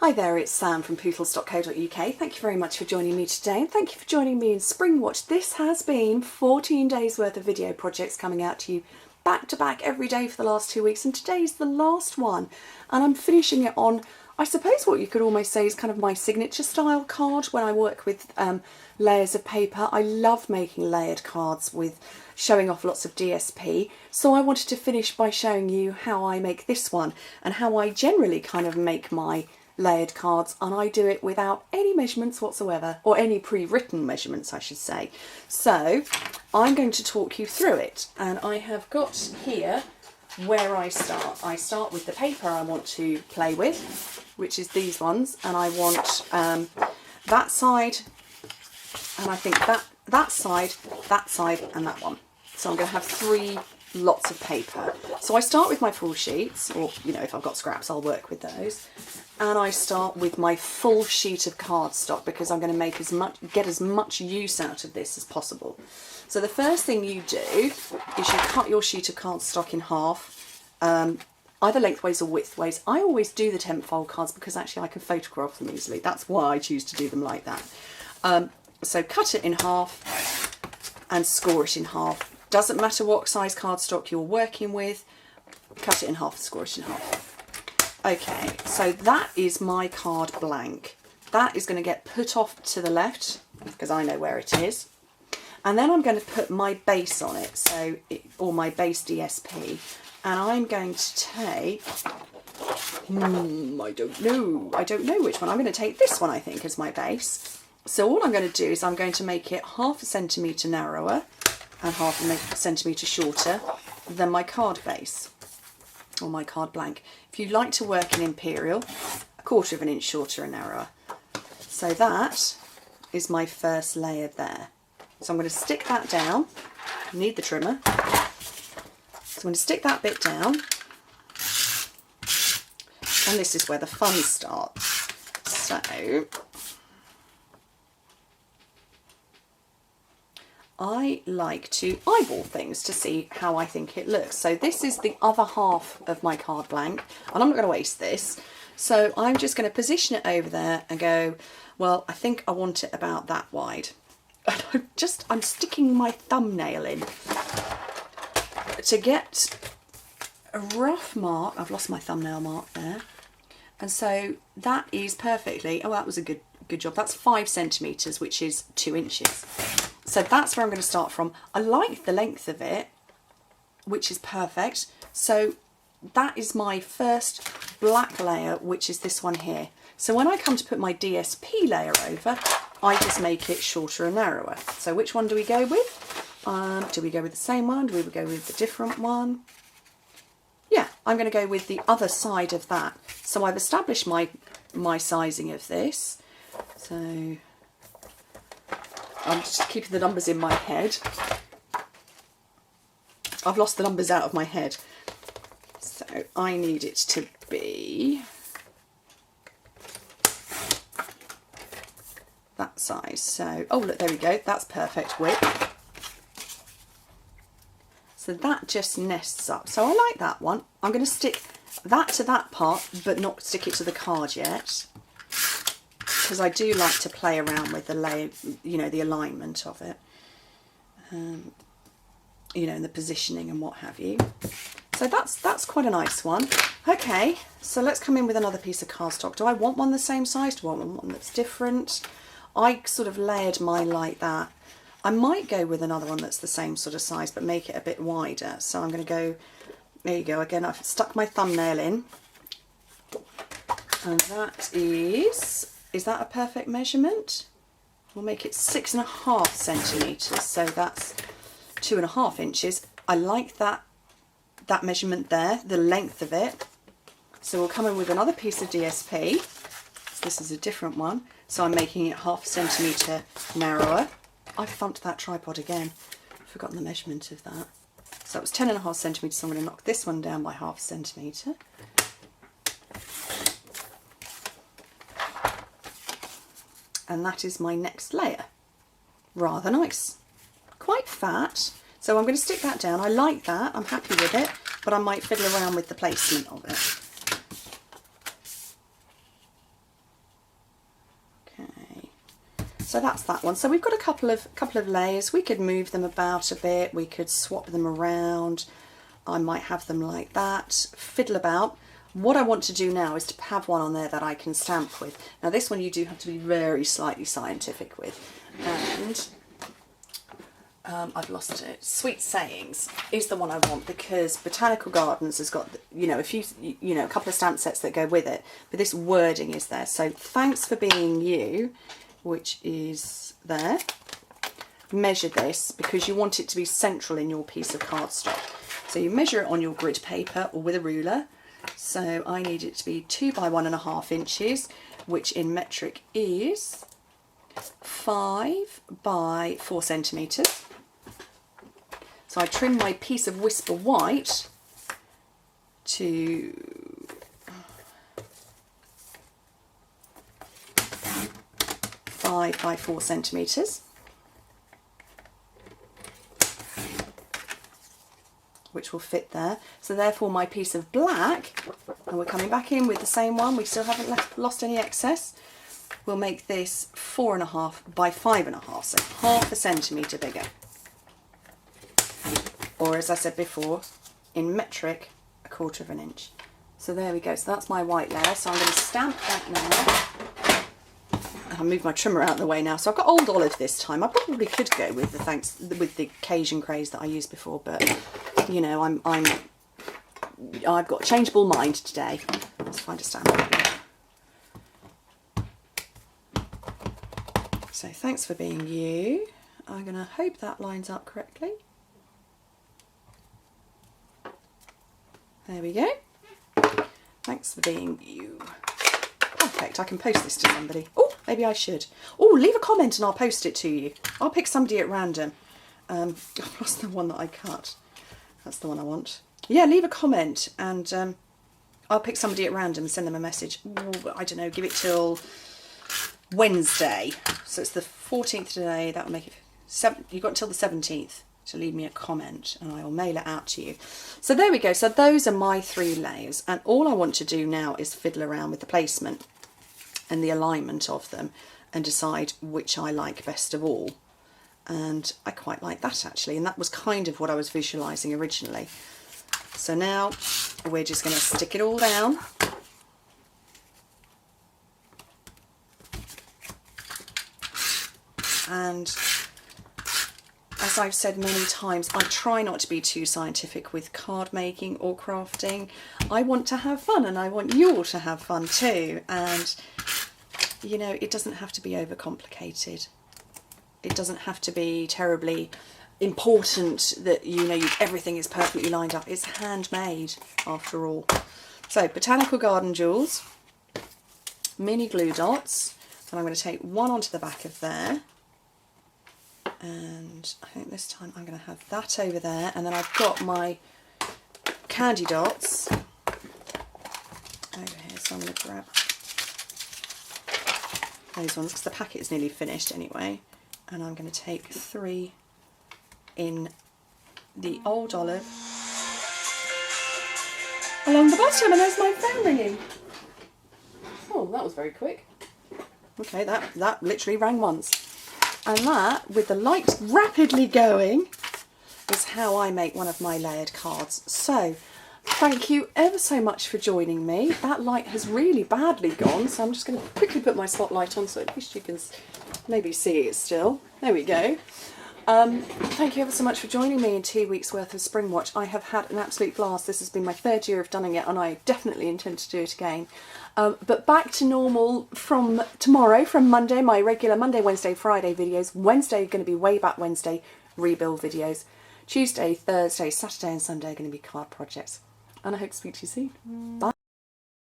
Hi there, it's Sam from Pootles.co.uk. Thank you very much for joining me today, and thank you for joining me in SpringWatch. This has been 14 days worth of video projects coming out to you back to back every day for the last 2 weeks, and today's the last one. And I'm finishing it on, I suppose what you could almost say is kind of my signature style card when I work with layers of paper. I love making layered cards with showing off lots of DSP, so I wanted to finish by showing you how I make this one and how I generally kind of make my layered cards, and I do it without any measurements whatsoever, or any pre-written measurements I should say. So I'm going to talk you through it, and I have got here where I start. I start with the paper I want to play with, which is these ones, and I want that side, and I think that side, and that one. So I'm going to have 3 lots of paper. So I start with my full sheets, or you know, if I've got scraps I'll work with those. And I start with my full sheet of cardstock because I'm going to get as much use out of this as possible. So the first thing you do is you cut your sheet of cardstock in half, either lengthways or widthways. I always do the temp fold cards because actually I can photograph them easily. That's why I choose to do them like that. So cut it in half and score it in half. Doesn't matter what size cardstock you're working with, cut it in half and score it in half. Okay, so that is my card blank. That is going to get put off to the left because I know where it is. And then I'm going to put my base on it, or my base DSP. And I'm going to take, I don't know which one. I'm going to take this one, I think, as my base. So all I'm going to do is I'm going to make it 1/2 centimetre narrower and 1/2 centimetre shorter than my card base, or my card blank. If you like to work in imperial, 1/4 of an inch shorter and narrower. So that is my first layer there. So I'm going to stick that down. I need the trimmer. So I'm going to stick that bit down. And this is where the fun starts. So I like to eyeball things to see how I think it looks. So this is the other half of my card blank, and I'm not going to waste this. So I'm just going to position it over there and go, well, I think I want it about that wide. And I'm sticking my thumbnail in to get a rough mark. I've lost my thumbnail mark there. And so that is perfectly, oh, that was a good job. That's 5 centimetres, which is 2 inches. So that's where I'm going to start from. I like the length of it, which is perfect. So that is my first black layer, which is this one here. So when I come to put my DSP layer over, I just make it shorter and narrower. So which one do we go with? Do we go with the same one? Do we go with the different one? Yeah, I'm going to go with the other side of that. So I've established my sizing of this. So I'm just keeping the numbers in my head. I've lost the numbers out of my head. So I need it to be that size. So, oh look, there we go. That's perfect width. So that just nests up. So I like that one. I'm going to stick that to that part, but not stick it to the card yet, because I do like to play around with the layer, you know, the alignment of it, you know, and the positioning and what have you. So that's quite a nice one. Okay, so let's come in with another piece of cardstock. Do I want one the same size? Do I want one that's different? I sort of layered mine like that. I might go with another one that's the same sort of size, but make it a bit wider. So I'm going to go, there you go, again, I've stuck my thumbnail in. And that is that a perfect measurement? We'll make it 6.5 centimetres, so that's 2.5 inches. I like that measurement there, the length of it. So we'll come in with another piece of DSP. So this is a different one. So I'm making it 1/2 centimetre narrower. I funked that tripod again. I've forgotten the measurement of that. So it was 10.5 centimetres, so I'm going to knock this one down by 1/2 centimetre. And that is my next layer. Rather nice. Quite fat. So I'm going to stick that down. I like that. I'm happy with it, but I might fiddle around with the placement of it. So that's that one. So we've got a couple of layers. We could move them about a bit. We could swap them around. I might have them like that, fiddle about. What I want to do now is to have one on there that I can stamp with. Now this one you do have to be very slightly scientific with. And I've lost it. Sweet Sayings is the one I want because Botanical Gardens has got, you know, a couple of stamp sets that go with it, but this wording is there. So thanks for being you, which is there. Measure this because you want it to be central in your piece of cardstock. So you measure it on your grid paper or with a ruler. So I need it to be 2 by 1.5 inches, which in metric is 5 by 4 centimetres. So I trim my piece of Whisper White to 5 by 4 centimetres, which will fit there. So therefore my piece of black, and we're coming back in with the same one, we still haven't lost any excess, we'll make this 4.5 by 5.5, so 0.5 centimetre bigger. Or as I said before, in metric, 1/4 inch. So there we go, so that's my white layer, so I'm going to stamp that now. I'll move my trimmer out of the way now. So I've got Old Olive this time. I probably could go with the Cajun Craze that I used before, but you know, I've got a changeable mind today. Let's find a stamp. So thanks for being you. I'm going to hope that lines up correctly. There we go. Thanks for being you. Perfect, I can post this to somebody. Oh, maybe I should. Oh, leave a comment and I'll post it to you. I'll pick somebody at random. I've lost the one that I cut. That's the one I want. Yeah, leave a comment and I'll pick somebody at random and send them a message. Ooh, I don't know, give it till Wednesday. So it's the 14th today. That will make it you've got until the 17th to leave me a comment and I will mail it out to you. So there we go. So those are my 3 layers, and all I want to do now is fiddle around with the placement and the alignment of them and decide which I like best of all. And I quite like that actually, and that was kind of what I was visualising originally. So now we're just going to stick it all down. And as I've said many times, I try not to be too scientific with card making or crafting. I want to have fun, and I want you all to have fun too. And you know, it doesn't have to be overcomplicated. It doesn't have to be terribly important that, you know, everything is perfectly lined up. It's handmade after all. So Botanical Garden Jewels, mini glue dots. So I'm going to take one onto the back of there. And I think this time I'm going to have that over there, and then I've got my candy dots over here, so I'm going to grab those ones because the packet is nearly finished anyway, and I'm going to take 3 in the Old Olive along the bottom, and there's my phone ringing. Oh, that was very quick. Okay, that literally rang once. And that, with the light rapidly going, is how I make one of my layered cards. So, thank you ever so much for joining me. That light has really badly gone, so I'm just going to quickly put my spotlight on so at least you can maybe see it still. There we go. Thank you ever so much for joining me in 2 weeks worth of SpringWatch. I have had an absolute blast. This has been my 3rd year of doing it, and I definitely intend to do it again. But back to normal from tomorrow, from Monday, my regular Monday, Wednesday, Friday videos. Wednesday going to be Way Back Wednesday rebuild videos. Tuesday, Thursday, Saturday and Sunday are going to be card projects. And I hope to speak to you soon. Bye.